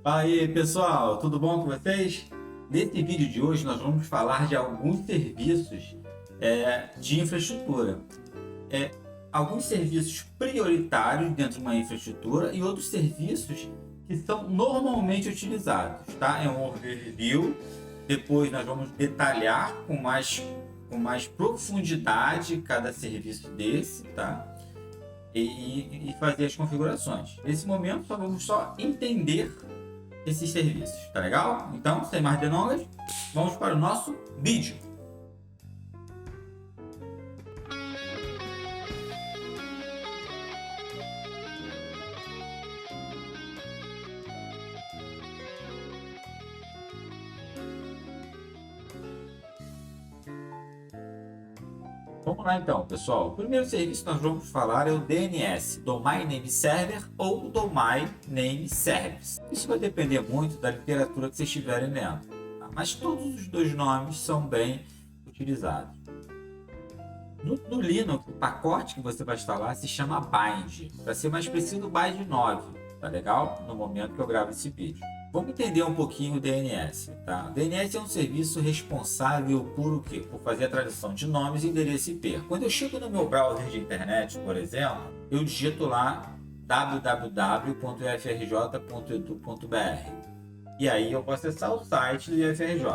Aí pessoal, tudo bom com vocês? Nesse vídeo de hoje nós vamos falar de alguns serviços de infraestrutura. É, Alguns serviços prioritários dentro de uma infraestrutura e outros serviços que são normalmente utilizados. Tá? É um overview, depois nós vamos detalhar com mais profundidade cada serviço desse, tá? E fazer as configurações. Nesse momento vamos só entender esses serviços, tá legal? Então, sem mais delongas, vamos para o nosso vídeo. Vamos lá então, pessoal. O primeiro serviço que nós vamos falar é o DNS, Domain Name Server ou Domain Name Service. Isso vai depender muito da literatura que vocês estiverem lendo, tá? Mas todos os dois nomes são bem utilizados. No Linux, o pacote que você vai instalar se chama Bind. Para ser mais preciso, Bind 9, tá legal? No momento que eu gravo esse vídeo. Vamos entender um pouquinho o DNS, tá? O DNS é um serviço responsável por o quê? Por fazer a tradução de nomes e endereço IP. Quando eu chego no meu browser de internet, por exemplo, eu digito lá www.ifrj.edu.br e aí eu vou acessar o site do IFRJ.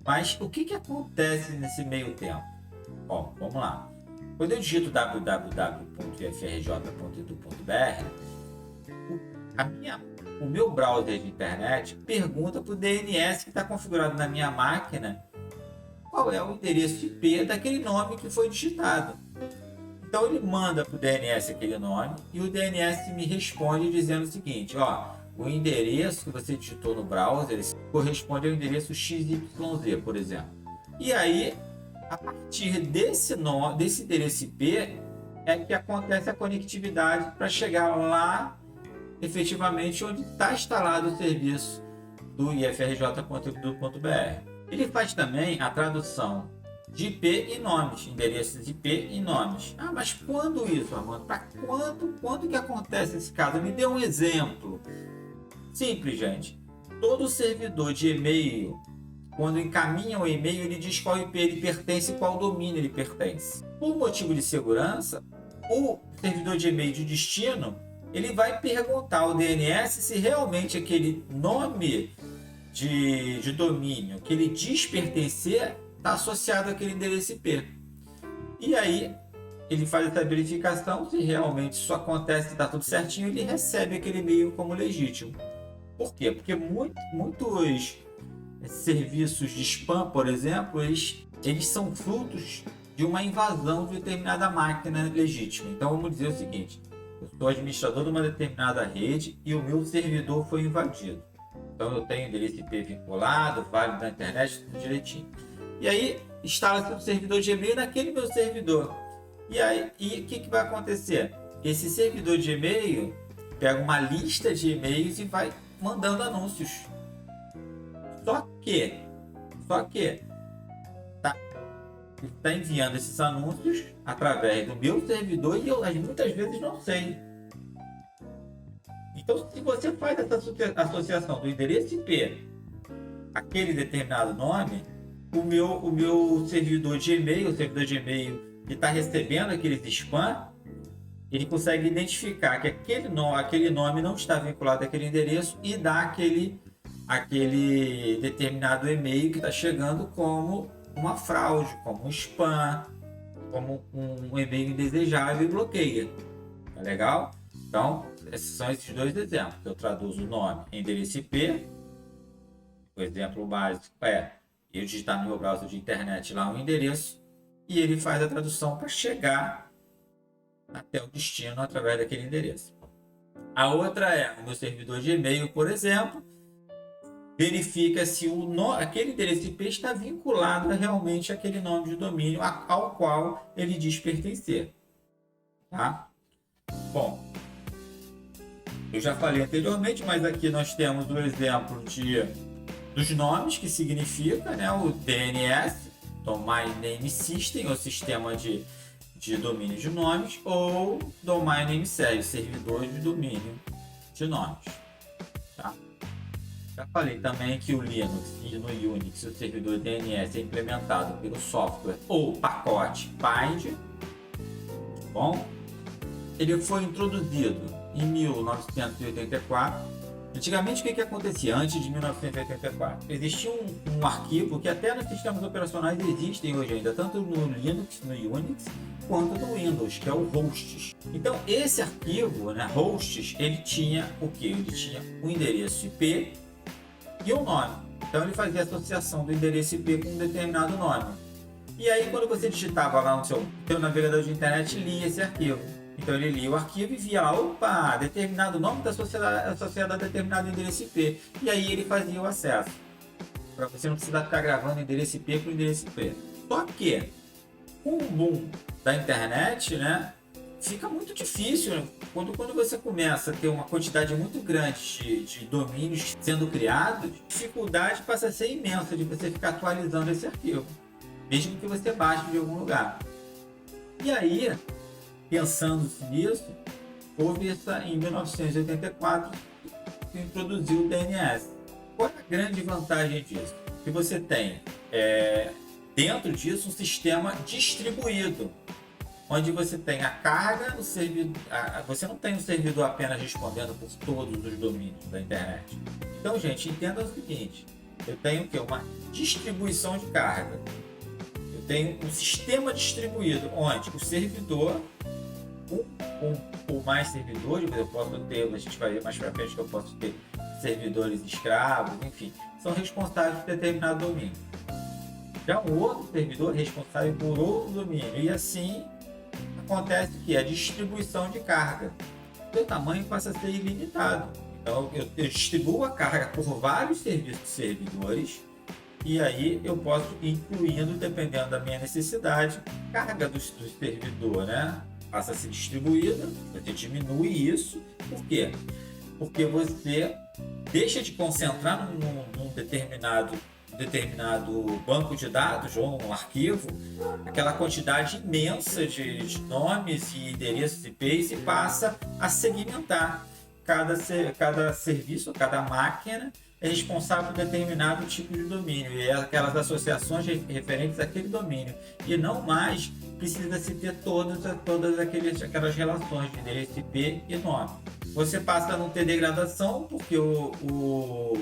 Mas o que acontece nesse meio tempo? Bom, vamos lá. Quando eu digito www.ifrj.edu.br, o meu browser de internet pergunta para o DNS que está configurado na minha máquina qual é o endereço IP daquele nome que foi digitado. Então ele manda para o DNS aquele nome e o DNS me responde dizendo o seguinte: o endereço que você digitou no browser corresponde ao endereço XYZ, por exemplo. E aí, a partir desse endereço IP é que acontece a conectividade para chegar lá efetivamente onde está instalado o serviço do ifrj.edu.br. Ele faz também a tradução de IP e nomes, endereços de IP e nomes. Mas quando isso, Armando? Para quando que acontece esse caso? Me dê um exemplo. Simples, gente. Todo servidor de e-mail, quando encaminha o e-mail, ele diz qual IP ele pertence e qual domínio ele pertence. Por motivo de segurança, o servidor de e-mail de destino ele vai perguntar ao DNS se realmente aquele nome de domínio que ele diz pertencer está associado àquele endereço IP. E aí ele faz essa verificação, se realmente isso acontece e está tudo certinho, ele recebe aquele e-mail como legítimo. Por quê? Porque muitos serviços de spam, por exemplo, eles são frutos de uma invasão de determinada máquina legítima. Então vamos dizer o seguinte: eu sou administrador de uma determinada rede e o meu servidor foi invadido. Então eu tenho endereço IP vinculado, válido na internet, tudo direitinho. E aí instala-se um servidor de e-mail naquele meu servidor. E aí o que vai acontecer? Esse servidor de e-mail pega uma lista de e-mails e vai mandando anúncios. Só que está enviando esses anúncios através do meu servidor e eu muitas vezes não sei. Então, se você faz essa associação do endereço IP aquele determinado nome, o meu servidor de e-mail, o servidor de e-mail que está recebendo aqueles spam, ele consegue identificar que aquele nome não está vinculado àquele endereço e dá aquele determinado e-mail que está chegando como uma fraude, como um spam, como um e-mail indesejável e bloqueia. Tá legal? Então, esses são esses dois exemplos. Eu traduzo o nome em endereço IP. O exemplo básico é eu digitar no meu browser de internet lá um endereço e ele faz a tradução para chegar até o destino através daquele endereço. A outra é o meu servidor de e-mail, por exemplo, verifica se aquele endereço IP está vinculado realmente àquele nome de domínio ao qual ele diz pertencer. Tá? Bom, eu já falei anteriormente, mas aqui nós temos o exemplo dos nomes, que significa, né, o DNS, Domain Name System, ou sistema de domínio de nomes, ou Domain Name Service, servidor de domínio de nomes. tá? Já falei também que o Linux e no Unix o servidor DNS é implementado pelo software ou pacote bind. Bom, ele foi introduzido em 1984. Antigamente, o que acontecia antes de 1984? Existia um arquivo que até nos sistemas operacionais existem hoje ainda, tanto no Linux, no Unix, quanto no Windows, que é o hosts. Então, esse arquivo, né, hosts, ele tinha o que? Ele tinha um endereço IP e um nome. Então, ele fazia associação do endereço IP com um determinado nome. E aí, quando você digitava lá no seu navegador de internet, lia esse arquivo. Então ele lia o arquivo e via lá, opa, determinado nome está associado a determinado endereço IP. E aí ele fazia o acesso. Para você não precisar ficar gravando endereço IP para o endereço IP. Só que, com o boom da internet, né, fica muito difícil, né? Quando você começa a ter uma quantidade muito grande de domínios sendo criados, a dificuldade passa a ser imensa de você ficar atualizando esse arquivo, mesmo que você baixe de algum lugar. E aí, pensando nisso, houve em 1984 que introduziu o DNS. Qual é a grande vantagem disso? Que você tem dentro disso um sistema distribuído, onde você tem a carga no servidor. Você não tem um servidor apenas respondendo por todos os domínios da internet. Então, gente, entenda o seguinte: eu tenho uma distribuição de carga. Eu tenho um sistema distribuído onde o servidor, ou mais servidores, eu posso ter, a gente vai ver mais para frente que eu posso ter servidores escravos, enfim, são responsáveis por determinado domínio. Já um outro servidor é responsável por outro domínio, e assim acontece que a distribuição de carga, o tamanho passa a ser ilimitado. Então eu distribuo a carga por vários servidores, e aí eu posso ir incluindo, dependendo da minha necessidade, carga do servidor, né? Passa a ser distribuída, você diminui isso. Por quê? Porque você deixa de concentrar num determinado banco de dados ou um arquivo aquela quantidade imensa de nomes e endereços IPs e passa a segmentar. Cada serviço, cada máquina é responsável por determinado tipo de domínio e aquelas associações referentes àquele domínio, e não mais precisa se ter todas aquelas relações de endereço IP e nome. Você passa a não ter degradação, porque o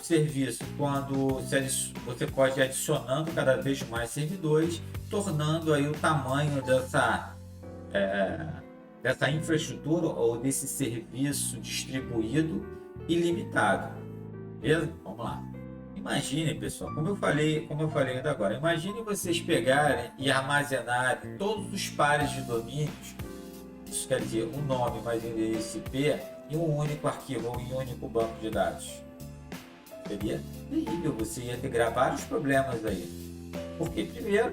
serviço, quando você pode ir adicionando cada vez mais servidores, tornando aí o tamanho dessa infraestrutura ou desse serviço distribuído ilimitado. Beleza? Vamos lá. Imagine, pessoal, como eu falei ainda agora, imagine vocês pegarem e armazenarem todos os pares de domínios, isso quer dizer o nome mais endereço IP, em um único arquivo ou em um único banco de dados. Seria terrível, você ia ter vários problemas aí. Porque primeiro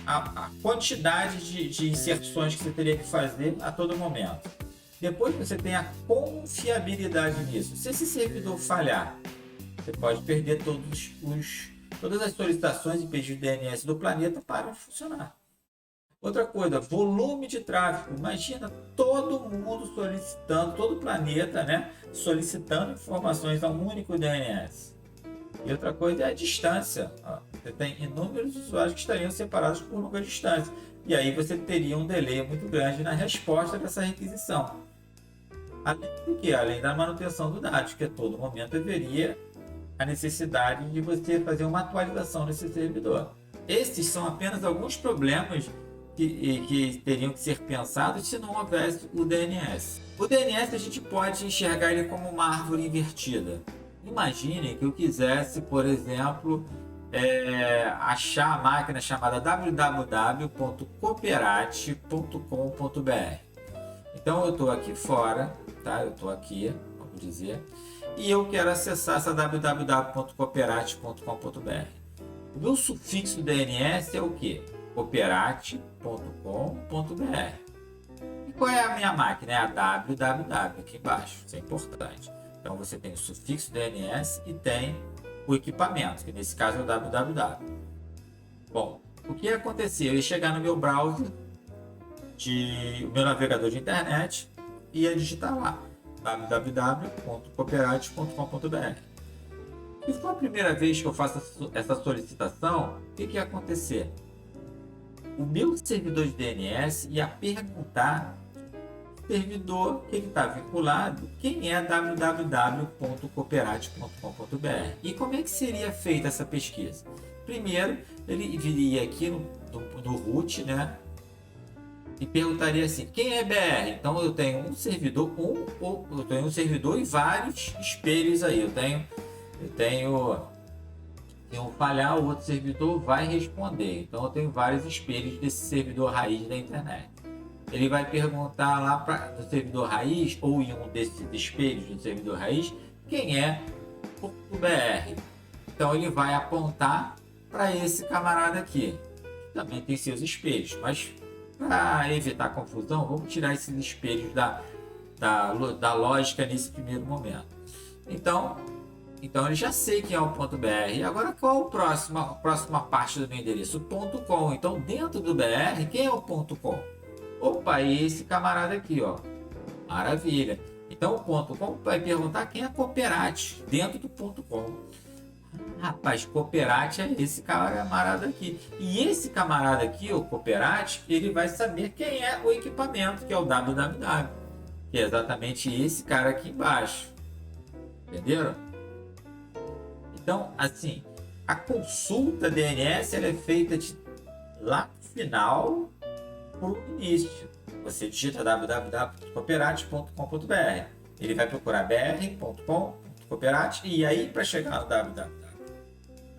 a quantidade de inserções que você teria que fazer a todo momento. Depois você tem a confiabilidade nisso. Se esse servidor falhar, você pode perder todas as solicitações e pedidos de DNS do planeta param de funcionar. Outra coisa, volume de tráfego. Imagina todo mundo solicitando, todo o planeta, né, solicitando informações a um único DNS. E outra coisa é a distância. Você tem inúmeros usuários que estariam separados por longa distância. E aí você teria um delay muito grande na resposta dessa requisição. Além da manutenção do dado, que a todo momento haveria a necessidade de você fazer uma atualização nesse servidor. Esses são apenas alguns problemas que teriam que ser pensados se não houvesse o DNS. O DNS a gente pode enxergar ele como uma árvore invertida. Imagine que eu quisesse, por exemplo, achar a máquina chamada www.cooperate.com.br. Então eu estou aqui fora, tá? Eu estou aqui, vamos dizer, e eu quero acessar essa www.cooperate.com.br. O meu sufixo DNS é o que? cooperate.com.br. E qual é a minha máquina? É a www aqui embaixo, isso é importante. Então você tem o sufixo DNS e tem o equipamento, que nesse caso é o www. Bom, o que ia acontecer? Eu ia chegar no meu browser, o meu navegador de internet, e ia digitar lá www.cooperate.com.br. Se for a primeira vez que eu faço essa solicitação, o que ia acontecer? O meu servidor de DNS ia perguntar ao servidor que ele está vinculado quem é www.cooperate.com.br. E como é que seria feita essa pesquisa? Primeiro, ele viria aqui no root, né? E perguntaria assim, quem é BR? Então eu tenho um servidor, eu tenho um servidor e vários espelhos aí. Eu tenho se eu falhar, o outro servidor vai responder. Então eu tenho vários espelhos desse servidor raiz da internet. Ele vai perguntar lá no servidor raiz, ou em um desses espelhos do servidor raiz, quem é o BR. Então ele vai apontar para esse camarada aqui. Também tem seus espelhos, mas para evitar confusão, vamos tirar esses espelhos da lógica nesse primeiro momento. Então ele já sei quem é o ponto .br. Agora qual a próxima parte do meu endereço? O ponto .com. Então dentro do BR, quem é o ponto .com? Opa, esse camarada aqui, ó. Maravilha. Então o ponto .com vai perguntar quem é Cooperate dentro do ponto .com. Rapaz, Cooperate é esse camarada aqui. E esse camarada aqui, o Cooperate, ele vai saber quem é o equipamento, que é o www. Que é exatamente esse cara aqui embaixo. Entenderam? Então, assim, a consulta DNS ela é feita lá no final para o início. Você digita www.cooperate.com.br. Ele vai procurar br.com.cooperate e aí para chegar no www.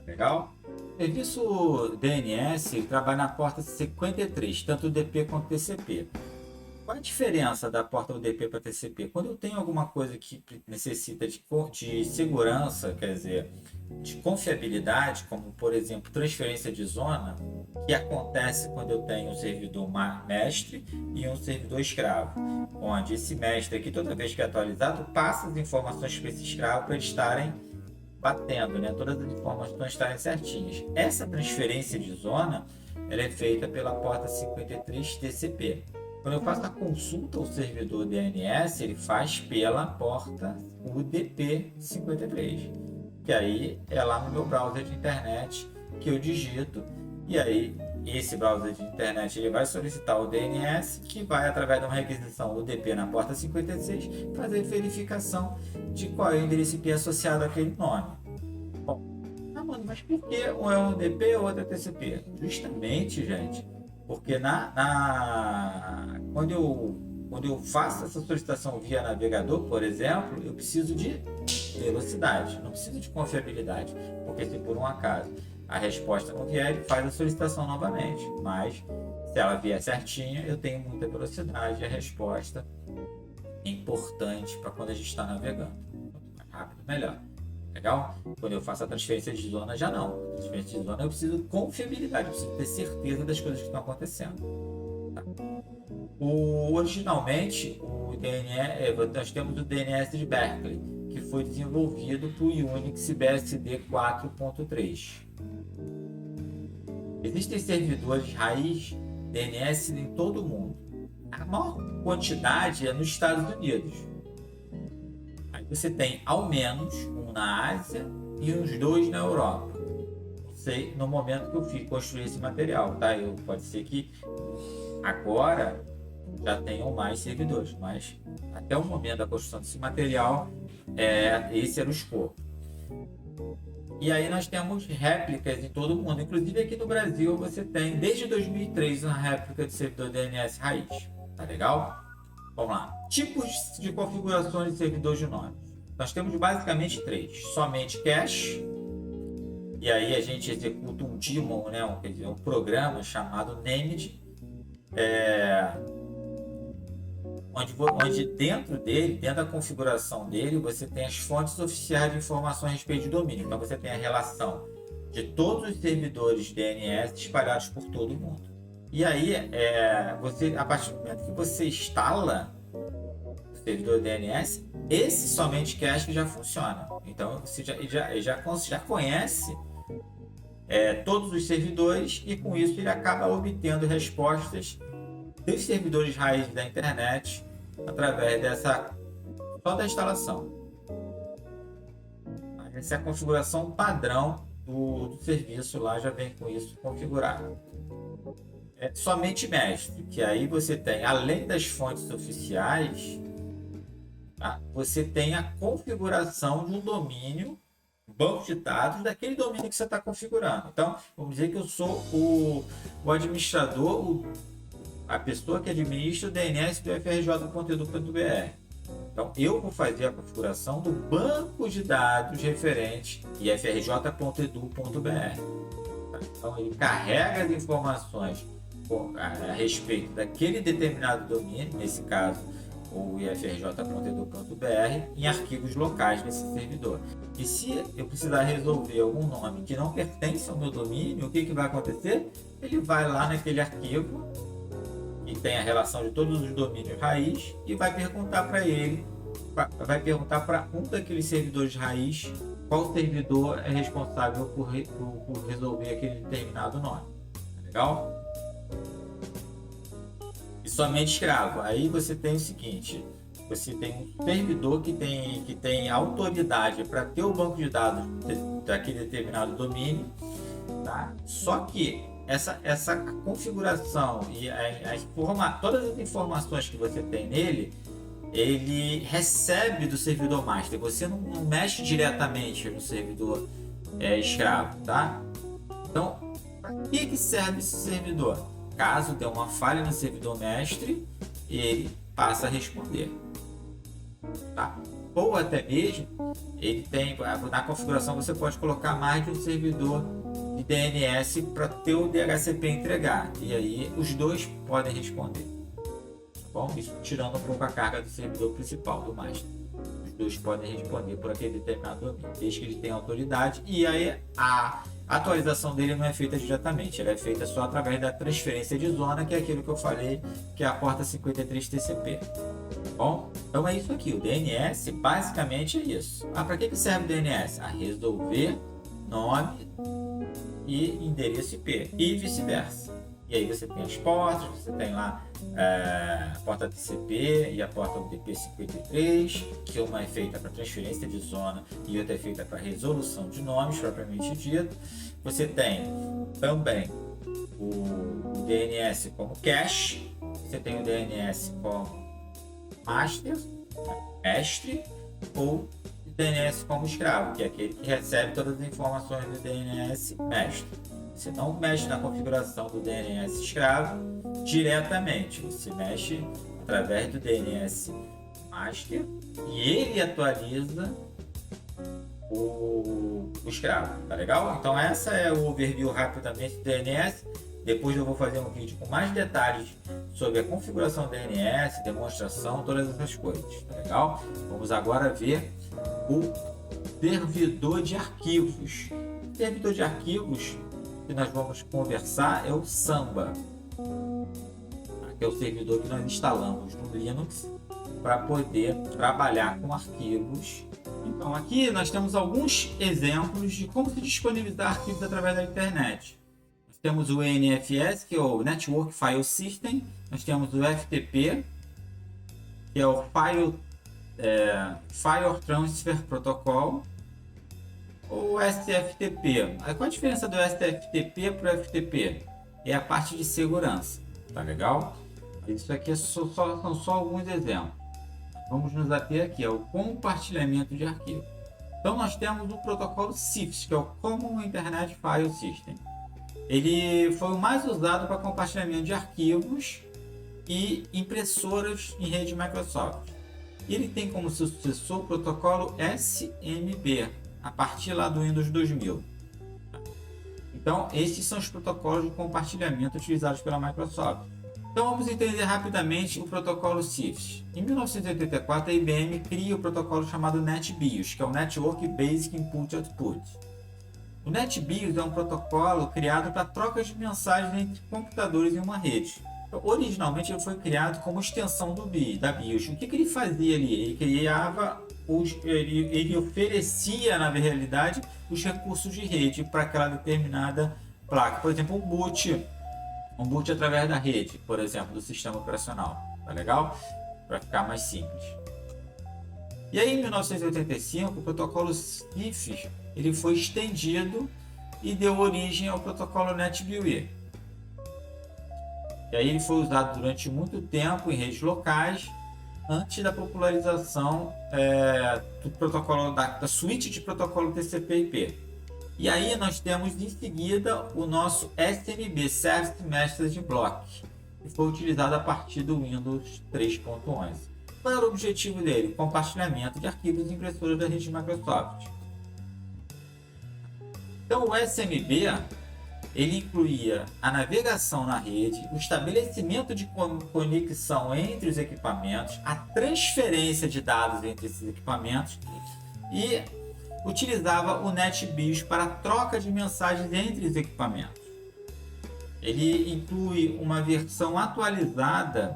Legal? O serviço DNS trabalha na porta 53, tanto o DP quanto o TCP. Qual a diferença da porta UDP para TCP? Quando eu tenho alguma coisa que necessita de segurança, quer dizer, de confiabilidade, como por exemplo transferência de zona, que acontece quando eu tenho um servidor mestre e um servidor escravo, onde esse mestre aqui, toda vez que é atualizado, passa as informações para esse escravo para eles estarem batendo, né? Todas as informações estarem certinhas. Essa transferência de zona ela é feita pela porta 53 TCP. Quando eu faço a consulta ao servidor DNS, ele faz pela porta UDP53, que aí é lá no meu browser de internet que eu digito, e aí esse browser de internet ele vai solicitar o DNS, que vai através de uma requisição UDP na porta 56 fazer verificação de qual é o endereço IP associado àquele nome. Bom, mano, mas por que um é um UDP ou outro é TCP? Justamente, gente, porque quando eu faço essa solicitação via navegador, por exemplo, eu preciso de velocidade, não preciso de confiabilidade, porque se por um acaso a resposta não vier, ele faz a solicitação novamente, mas se ela vier certinha, eu tenho muita velocidade e a resposta é importante para quando a gente está navegando. Quanto mais rápido, melhor. Legal? Quando eu faço a transferência de zona, já não. A transferência de zona eu preciso de confiabilidade, eu preciso ter certeza das coisas que estão acontecendo. Tá? Originalmente, nós temos o DNS de Berkeley, que foi desenvolvido para o Unix BSD 4.3. Existem servidores raiz DNS em todo o mundo. A maior quantidade é nos Estados Unidos. Aí você tem ao menos um na Ásia e uns 2 na Europa. Não sei no momento que eu fui construir esse material, tá? Pode ser que agora já tenham mais servidores, mas até o momento da construção desse material, esse era o escopo. E aí nós temos réplicas em todo o mundo, inclusive aqui no Brasil você tem desde 2003 uma réplica de servidor DNS raiz. Tá legal? Vamos lá. Tipos de configurações de servidores de nomes. Nós temos basicamente 3. Somente cache. E aí a gente executa um daemon, né? um programa chamado named, onde dentro da configuração dele, você tem as fontes oficiais de informação a respeito de domínio. Então você tem a relação de todos os servidores DNS espalhados por todo o mundo. E aí, a partir do momento que você instala o servidor DNS, esse somente cache já funciona. Então você já conhece todos os servidores e com isso ele acaba obtendo respostas dos servidores raiz da internet através dessa só da instalação. Essa é a configuração padrão do serviço lá, já vem com isso configurado. É somente mestre, que aí você tem, além das fontes oficiais, tá? Você tem a configuração de um domínio, banco de dados daquele domínio que você está configurando. Então, vamos dizer que eu sou o administrador, a pessoa que administra o DNS do frj.edu.br. Então, eu vou fazer a configuração do banco de dados referente ifrj.edu.br. Então, ele carrega as informações a respeito daquele determinado domínio, nesse caso, o ifrj.edu.br, em arquivos locais nesse servidor. E se eu precisar resolver algum nome que não pertence ao meu domínio, o que vai acontecer? Ele vai lá naquele arquivo que tem a relação de todos os domínios raiz e vai perguntar para ele, vai perguntar para um daqueles servidores raiz qual servidor é responsável por resolver aquele determinado nome. Legal? E somente escravo. Aí você tem o seguinte: você tem um servidor que tem autoridade para ter o banco de dados daquele determinado domínio, tá? Só que essa configuração e todas as informações que você tem nele, ele recebe do servidor master. Você não mexe diretamente no servidor escravo, tá? Então, para que serve esse servidor? Caso dê uma falha no servidor mestre, ele passa a responder, tá? Ou até mesmo, ele tem, na configuração você pode colocar mais de um servidor de DNS para ter o DHCP entregar, e aí os dois podem responder, tá bom? Isso tirando um pouco a carga do servidor principal, do master. Os dois podem responder por aquele determinado domínio, desde que ele tenha autoridade, e aí a atualização dele não é feita diretamente, ela é feita só através da transferência de zona, que é aquilo que eu falei, que é a porta 53 TCP. Bom, então é isso aqui. O DNS basicamente é isso. Para que serve o DNS? A resolver nome e endereço IP e vice-versa. E aí você tem as portas, você tem lá a porta TCP e a porta UDP 53, que uma é feita para transferência de zona e outra é feita para resolução de nomes propriamente dito. Você tem também o DNS como cache, você tem o DNS como master, mestre, ou o DNS como escravo, que é aquele que recebe todas as informações do DNS mestre. Você não mexe na configuração do DNS escravo diretamente, você mexe através do DNS master e ele atualiza o escravo, tá legal? Então essa é o overview rapidamente do DNS. Depois eu vou fazer um vídeo com mais detalhes sobre a configuração do DNS, demonstração, todas essas coisas, tá legal? Vamos agora ver o servidor de arquivos. O servidor de arquivos que nós vamos conversar é o Samba, que é o servidor que nós instalamos no Linux para poder trabalhar com arquivos. Então aqui nós temos alguns exemplos de como se disponibilizar arquivos através da internet. Nós temos o NFS, que é o Network File System. Nós temos o FTP, que é o File Transfer Protocol, ou SFTP. Qual a diferença do SFTP para o FTP? É a parte de segurança, tá legal? Isso aqui são só alguns exemplos. Vamos nos ater aqui ao compartilhamento de arquivos. Então nós temos o protocolo CIFS, que é o Common Internet File System. Ele foi o mais usado para compartilhamento de arquivos e impressoras em rede Microsoft. Ele tem como sucessor o protocolo SMB, a partir lá do Windows 2000. Então, esses são os protocolos de compartilhamento utilizados pela Microsoft. Então, vamos entender rapidamente o protocolo CIFS. Em 1984, a IBM cria o protocolo chamado NetBIOS, que é o Network Basic Input Output. O NetBIOS é um protocolo criado para troca de mensagens entre computadores em uma rede. Então, originalmente, ele foi criado como extensão da BIOS. O que ele fazia ali? Ele criava ele oferecia, na realidade, os recursos de rede para aquela determinada placa. Por exemplo, um boot através da rede, por exemplo, do sistema operacional. Tá legal? Para ficar mais simples. E aí, em 1985, o protocolo CIFS ele foi estendido e deu origem ao protocolo NetBEUI. E aí ele foi usado durante muito tempo em redes locais, antes da popularização do protocolo da suíte de protocolo TCP/IP. E aí nós temos em seguida o nosso SMB, Service Message Block, que foi utilizado a partir do Windows 3.11. Qual era o objetivo dele? Compartilhamento de arquivos e impressoras da rede Microsoft. Então o SMB ele incluía a navegação na rede, o estabelecimento de conexão entre os equipamentos, a transferência de dados entre esses equipamentos e utilizava o NetBIOS para a troca de mensagens entre os equipamentos. Ele inclui uma versão atualizada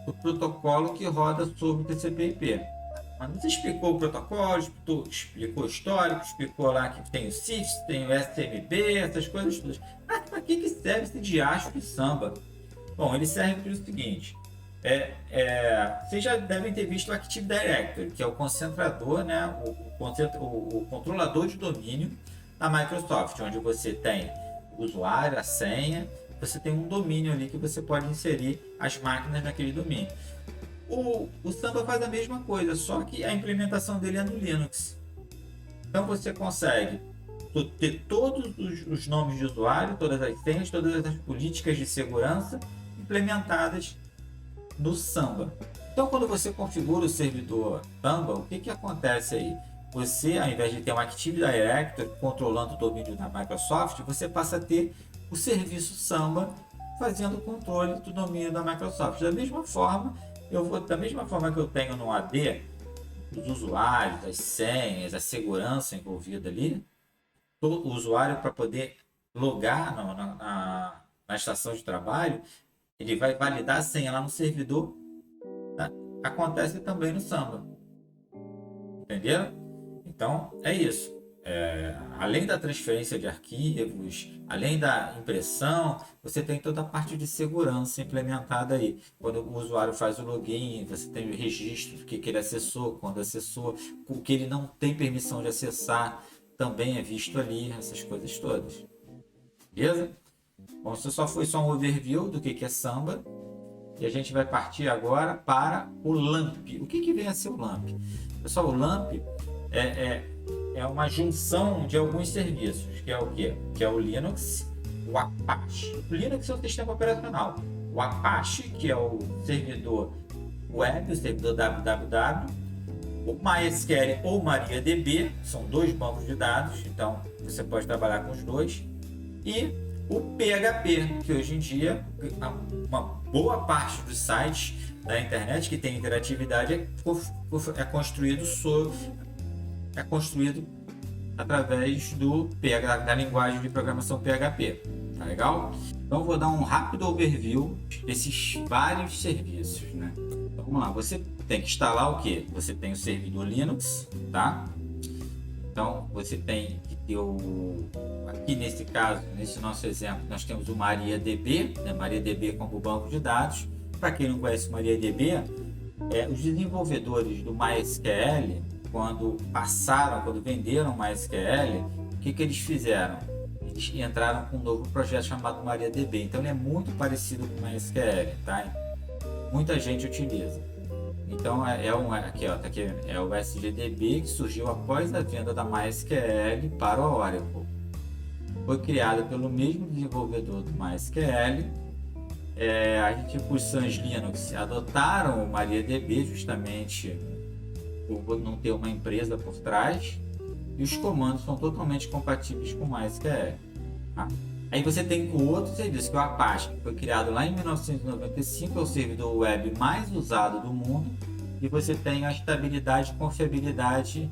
do protocolo que roda sobre o TCP/IP. Mas você explicou o protocolo, explicou o histórico, explicou lá que tem o CIFS, tem o SMB, essas coisas todas. Mas para que serve esse diacho de samba? Bom, ele serve para o seguinte. Vocês já devem ter visto o Active Directory, que é o concentrador, né, o controlador de domínio da Microsoft, onde você tem o usuário, a senha, você tem um domínio ali que você pode inserir as máquinas naquele domínio. O Samba faz a mesma coisa, só que a implementação dele é no Linux. Então você consegue ter todos os nomes de usuário, todas as senhas, todas as políticas de segurança implementadas no Samba. Então quando você configura o servidor Samba, o que acontece aí? Você, ao invés de ter um Active Directory controlando o domínio da Microsoft, você passa a ter o serviço Samba fazendo o controle do domínio da Microsoft. Da mesma forma que eu tenho no AD, os usuários, as senhas, a segurança envolvida ali, o usuário para poder logar na estação de trabalho, ele vai validar a senha lá no servidor, tá? Acontece também no Samba. Entenderam? Então é isso. Além da transferência de arquivos, além da impressão, você tem toda a parte de segurança implementada aí. Quando o usuário faz o login, você tem o registro do que ele acessou, quando acessou, o que ele não tem permissão de acessar, também é visto ali, essas coisas todas. Beleza? Bom, isso foi só um overview do que é Samba. E a gente vai partir agora para o LAMP. O que vem a ser o LAMP? Pessoal, o LAMP é uma junção de alguns serviços, que é o quê? Que é o Linux, o Apache. O Linux é o sistema operacional. O Apache, que é o servidor web, o servidor www. O MySQL ou MariaDB, são dois bancos de dados, então você pode trabalhar com os dois. E o PHP, que hoje em dia uma boa parte dos sites da internet que tem interatividade é construído através da linguagem de programação PHP. Tá legal? Então vou dar um rápido overview desses vários serviços, né? Então, vamos lá, você tem que instalar o que? Você tem o servidor Linux, tá? Então você tem que ter aqui nesse caso, nesse nosso exemplo, nós temos o MariaDB, né? MariaDB como banco de dados. Para quem não conhece o MariaDB, os desenvolvedores do MySQL, quando venderam o MySQL, o que eles fizeram? Eles entraram com um novo projeto chamado MariaDB. Então ele é muito parecido com o MySQL, tá? Muita gente utiliza. Então aqui é o SGDB, que surgiu após a venda da MySQL para o Oracle. Foi criado pelo mesmo desenvolvedor do MySQL. Os Suns Linux adotaram o MariaDB justamente por não ter uma empresa por trás, e os comandos são totalmente compatíveis com o MySQL. Tá? Aí você tem o outro serviço, que é o Apache, que foi criado lá em 1995, é o servidor web mais usado do mundo, e você tem a estabilidade e confiabilidade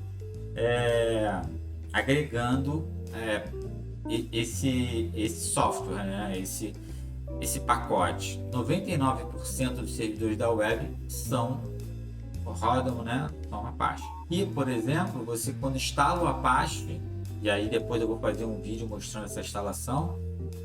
agregando esse software, né? esse pacote. 99% dos servidores da web rodam, né? São Apache. E, por exemplo, você quando instala o Apache, e aí depois eu vou fazer um vídeo mostrando essa instalação,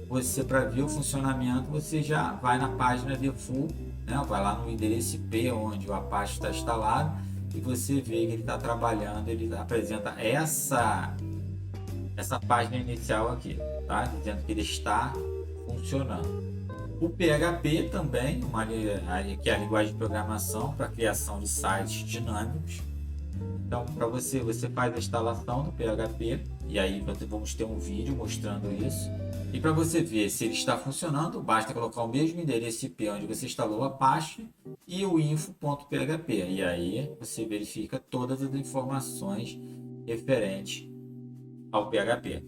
você, para ver o funcionamento, você já vai na página default, né? Vai lá no endereço IP onde o Apache está instalado, e você vê que ele está trabalhando, ele apresenta essa página inicial aqui, tá? Dizendo que ele está funcionando. O PHP também, que é a linguagem de programação para criação de sites dinâmicos. Então, para você faz a instalação do PHP e aí vamos ter um vídeo mostrando isso. E para você ver se ele está funcionando, basta colocar o mesmo endereço IP onde você instalou a página e o info.php. E aí você verifica todas as informações referentes ao PHP.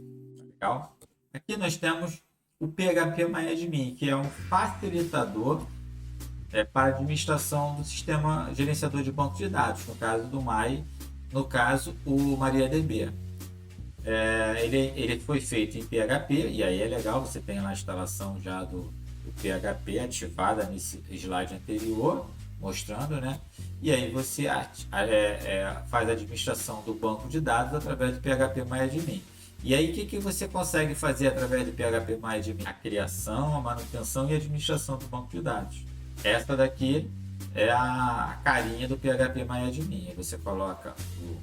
Legal? Aqui nós temos o PHP-MyAdmin, que é um facilitador para administração do sistema gerenciador de banco de dados, no caso do no caso o MariaDB. Ele foi feito em PHP, e aí é legal, você tem lá a instalação já do PHP ativada nesse slide anterior, mostrando, né? E aí você faz a administração do banco de dados através do PHP-MyAdmin. E aí o que você consegue fazer através do PHP-MyAdmin? A criação, a manutenção e a administração do banco de dados. Essa daqui é a carinha do PHP-MyAdmin. Aí você coloca o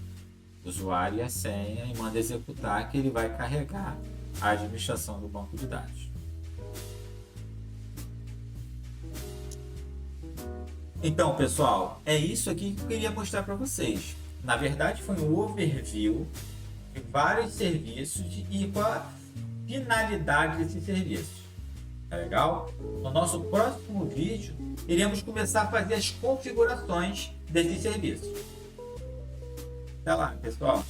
usuário e a senha e manda executar, que ele vai carregar a administração do banco de dados. Então, pessoal, é isso aqui que eu queria mostrar para vocês. Na verdade, foi um overview de vários serviços e com a finalidade desses serviços. Tá legal? No nosso próximo vídeo, iremos começar a fazer as configurações desses serviços. Até lá, pessoal!